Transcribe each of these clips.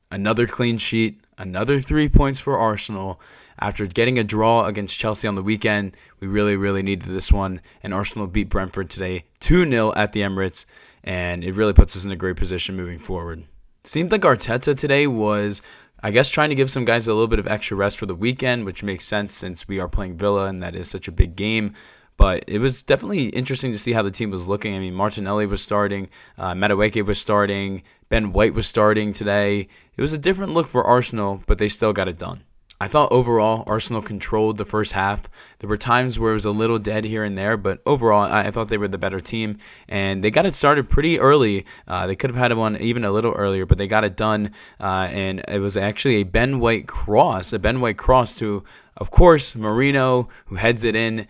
Another clean sheet, another 3 points for Arsenal. After getting a draw against Chelsea on the weekend, we really, really needed this one. And Arsenal beat Brentford today 2-0 at the Emirates, and it really puts us in a great position moving forward. Seemed like Arteta today was, I guess, trying to give some guys a little bit of extra rest for the weekend, which makes sense since we are playing Villa and that is such a big game. But it was definitely interesting to see how the team was looking. I mean, Martinelli was starting, Madueke was starting, Ben White was starting today. It was a different look for Arsenal, but they still got it done. I thought overall Arsenal controlled the first half. There were times where it was a little dead here and there, but overall I thought they were the better team, and they got it started pretty early. They could have had one even a little earlier, but they got it done, and it was actually a Ben White cross to, of course, Marino, who heads it in.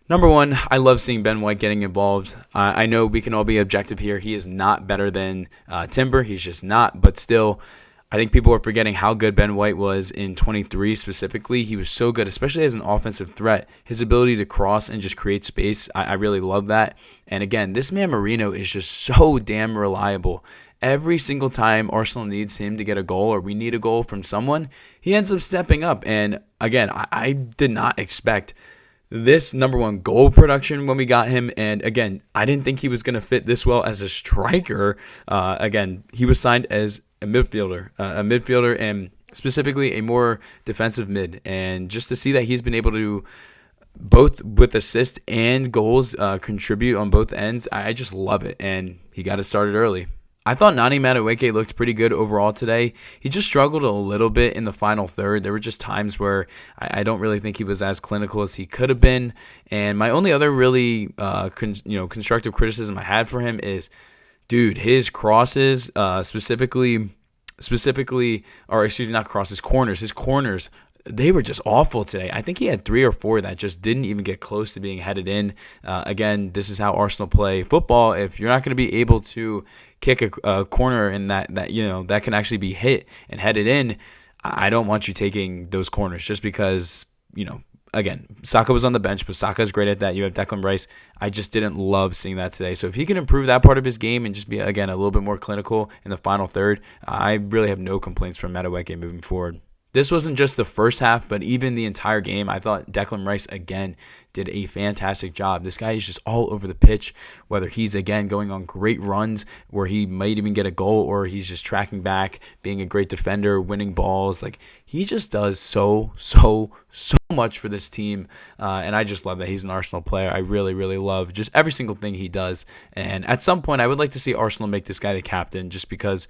Number one, I love seeing Ben White getting involved. I know we can all be objective here. He is not better than Timber. He's just not. But still, I think people are forgetting how good Ben White was in 23 specifically. He was so good, especially as an offensive threat. His ability to cross and just create space, I really love that. And again, this man Marino is just so damn reliable. Every single time Arsenal needs him to get a goal or we need a goal from someone, he ends up stepping up. And again, I did not expect this number one goal production when we got him. And again, I didn't think he was going to fit this well as a striker. Again, he was signed as a midfielder and specifically a more defensive mid. And just to see that he's been able to both with assists and goals contribute on both ends, I just love it. And he got it started early. I thought Nani Madueke looked pretty good overall today. He just struggled a little bit in the final third. There were just times where I don't really think he was as clinical as he could have been. And my only other really constructive criticism I had for him is, dude, his crosses, specifically, or excuse me, not crosses, corners. His corners, they were just awful today. I think he had 3 or 4 that just didn't even get close to being headed in. Again, this is how Arsenal play football. If you're not going to be able to kick a corner in that can actually be hit and headed in, I don't want you taking those corners just because, again, Saka was on the bench, but Saka is great at that. You have Declan Rice. I just didn't love seeing that today. So if he can improve that part of his game and just be, again, a little bit more clinical in the final third, I really have no complaints from Madueke moving forward. This wasn't just the first half, but even the entire game. I thought Declan Rice, again, did a fantastic job. This guy is just all over the pitch, whether he's, again, going on great runs where he might even get a goal or he's just tracking back, being a great defender, winning balls. Like, he just does so much for this team, and I just love that he's an Arsenal player. I really, really love just every single thing he does. And at some point, I would like to see Arsenal make this guy the captain just because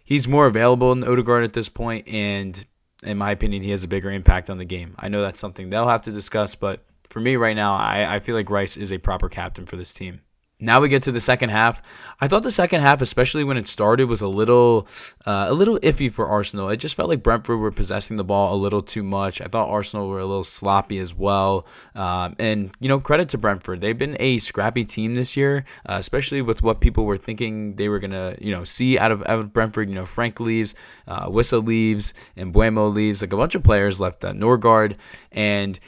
he's more available than Odegaard at this point, and in my opinion, he has a bigger impact on the game. I know that's something they'll have to discuss, but for me right now, I feel like Rice is a proper captain for this team. Now we get to the second half. I thought the second half, especially when it started, was a little iffy for Arsenal. It just felt like Brentford were possessing the ball a little too much. I thought Arsenal were a little sloppy as well. And credit to Brentford. They've been a scrappy team this year, especially with what people were thinking they were gonna see out of Brentford. Frank leaves, Wissa leaves, and Buemo leaves. Like a bunch of players left. Norgard and.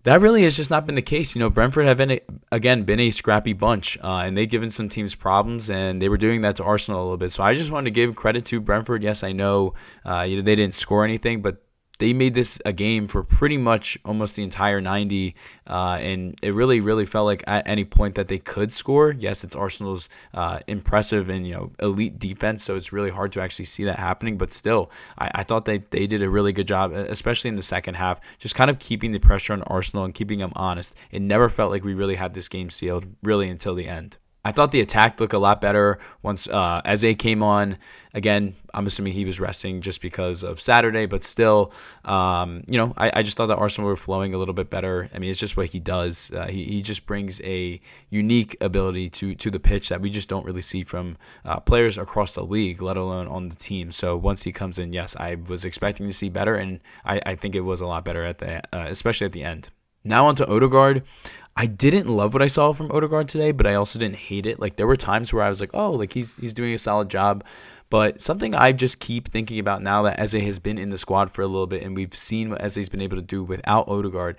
That really has just not been the case. Brentford have been a scrappy bunch, and they've given some teams problems, and they were doing that to Arsenal a little bit. So I just wanted to give credit to Brentford. Yes, I know they didn't score anything, but they made this a game for pretty much almost the entire 90, and it really, really felt like at any point that they could score. Yes, it's Arsenal's impressive and elite defense, so it's really hard to actually see that happening. But still, I thought they did a really good job, especially in the second half, just kind of keeping the pressure on Arsenal and keeping them honest. It never felt like we really had this game sealed, really, until the end. I thought the attack looked a lot better once Eze came on. Again, I'm assuming he was resting just because of Saturday, but still, I just thought that Arsenal were flowing a little bit better. I mean, it's just what he does. He just brings a unique ability to the pitch that we just don't really see from players across the league, let alone on the team. So once he comes in, yes, I was expecting to see better, and I think it was a lot better especially at the end. Now on to Odegaard. I didn't love what I saw from Odegaard today, but I also didn't hate it. Like, there were times where I was like, oh, like he's doing a solid job. But something I just keep thinking about now that Eze has been in the squad for a little bit and we've seen what Eze's been able to do without Odegaard,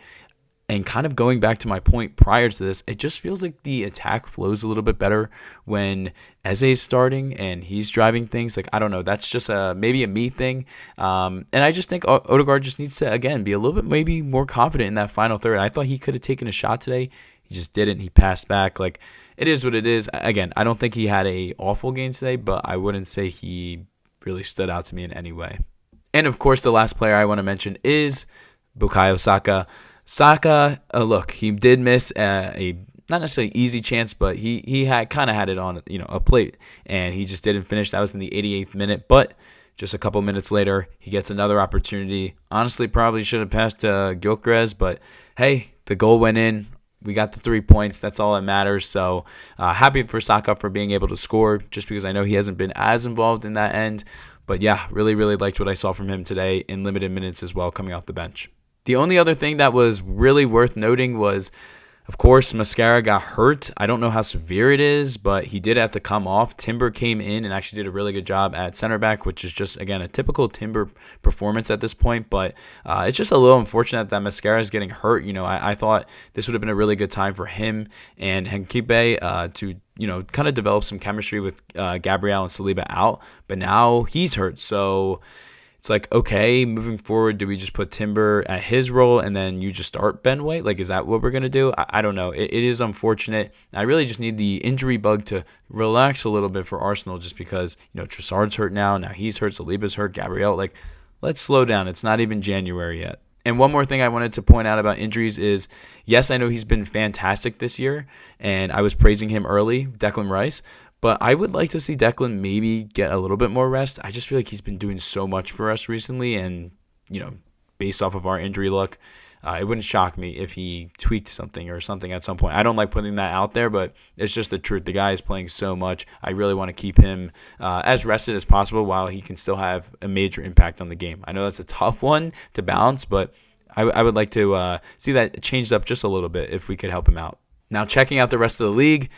And kind of going back to my point prior to this, it just feels like the attack flows a little bit better when Eze is starting and he's driving things. Like, I don't know, that's just maybe a me thing. And I just think Odegaard just needs to, again, be a little bit maybe more confident in that final third. I thought he could have taken a shot today. He just didn't. He passed back. Like, it is what it is. Again, I don't think he had a awful game today, but I wouldn't say he really stood out to me in any way. And, of course, the last player I want to mention is Bukayo Saka. Saka, look, he did miss a not necessarily easy chance, but he had kind of had it on a plate, and he just didn't finish. That was in the 88th minute, but just a couple minutes later, he gets another opportunity. Honestly, probably should have passed to Gyökeres, but hey, the goal went in. We got the 3 points. That's all that matters. So happy for Saka for being able to score, just because I know he hasn't been as involved in that end. But yeah, really, really liked what I saw from him today in limited minutes as well, coming off the bench. The only other thing that was really worth noting was, of course, Mascara got hurt. I don't know how severe it is, but he did have to come off. Timber came in and actually did a really good job at center back, which is just, again, a typical Timber performance at this point. But it's just a little unfortunate that Mascara is getting hurt. I thought this would have been a really good time for him and Henkibe to kind of develop some chemistry with Gabriel and Saliba out. But now he's hurt, so it's like, okay, moving forward, do we just put Timber at his role and then you just start Ben White? Like, is that what we're going to do? I don't know. It is unfortunate. I really just need the injury bug to relax a little bit for Arsenal, just because, Trossard's hurt now. Now he's hurt. Saliba's hurt. Gabriel. Like, let's slow down. It's not even January yet. And one more thing I wanted to point out about injuries is, yes, I know he's been fantastic this year, and I was praising him early, Declan Rice. But I would like to see Declan maybe get a little bit more rest. I just feel like he's been doing so much for us recently. And, based off of our injury luck, it wouldn't shock me if he tweaked something or something at some point. I don't like putting that out there, but it's just the truth. The guy is playing so much. I really want to keep him as rested as possible while he can still have a major impact on the game. I know that's a tough one to balance, but I would like to see that changed up just a little bit if we could help him out. Now, checking out the rest of the league,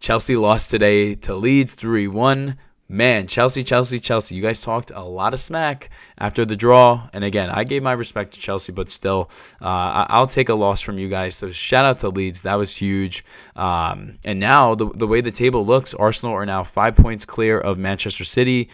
Chelsea lost today to Leeds 3-1. Man, Chelsea. You guys talked a lot of smack after the draw. And again, I gave my respect to Chelsea, but still, I'll take a loss from you guys. So shout out to Leeds. That was huge. And now, the way the table looks, Arsenal are now 5 points clear of Manchester City.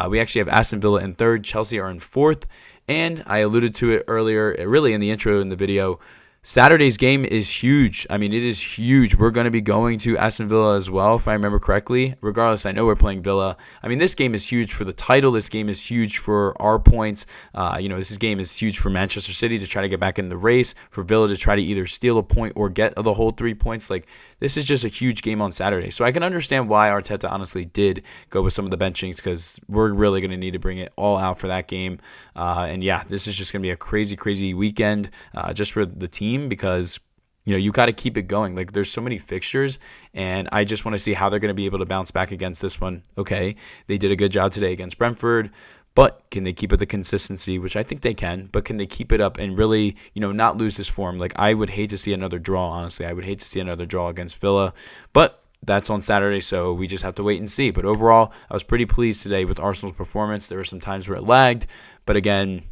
We actually have Aston Villa in third. Chelsea are in fourth. And I alluded to it earlier, really in the intro in the video, Saturday's game is huge. I mean, it is huge. We're going to be going to Aston Villa as well, if I remember correctly. Regardless, I know we're playing Villa. I mean, this game is huge for the title. This game is huge for our points. This game is huge for Manchester City to try to get back in the race, for Villa to try to either steal a point or get the whole 3 points. Like, this is just a huge game on Saturday. So I can understand why Arteta honestly did go with some of the benchings, because we're really going to need to bring it all out for that game. And yeah, this is just going to be a crazy, crazy weekend just for the team, because you got to keep it going. Like, there's so many fixtures, and I just want to see how they're going to be able to bounce back against this one. Okay, they did a good job today against Brentford, but can they keep up the consistency, which I think they can, but can they keep it up and really, not lose this form? Like, I would hate to see another draw, honestly. I would hate to see another draw against Villa, but that's on Saturday, so we just have to wait and see. But overall, I was pretty pleased today with Arsenal's performance. There were some times where it lagged, but again,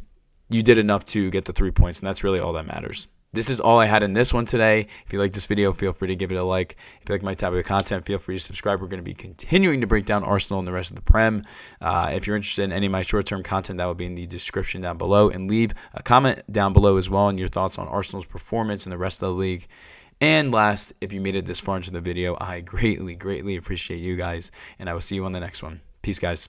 you did enough to get the 3 points, and that's really all that matters. This is all I had in this one today. If you like this video, feel free to give it a like. If you like my type of content, feel free to subscribe. We're going to be continuing to break down Arsenal and the rest of the Prem. If you're interested in any of my short-term content, that will be in the description down below. And leave a comment down below as well on your thoughts on Arsenal's performance and the rest of the league. And last, if you made it this far into the video, I greatly, greatly appreciate you guys. And I will see you on the next one. Peace, guys.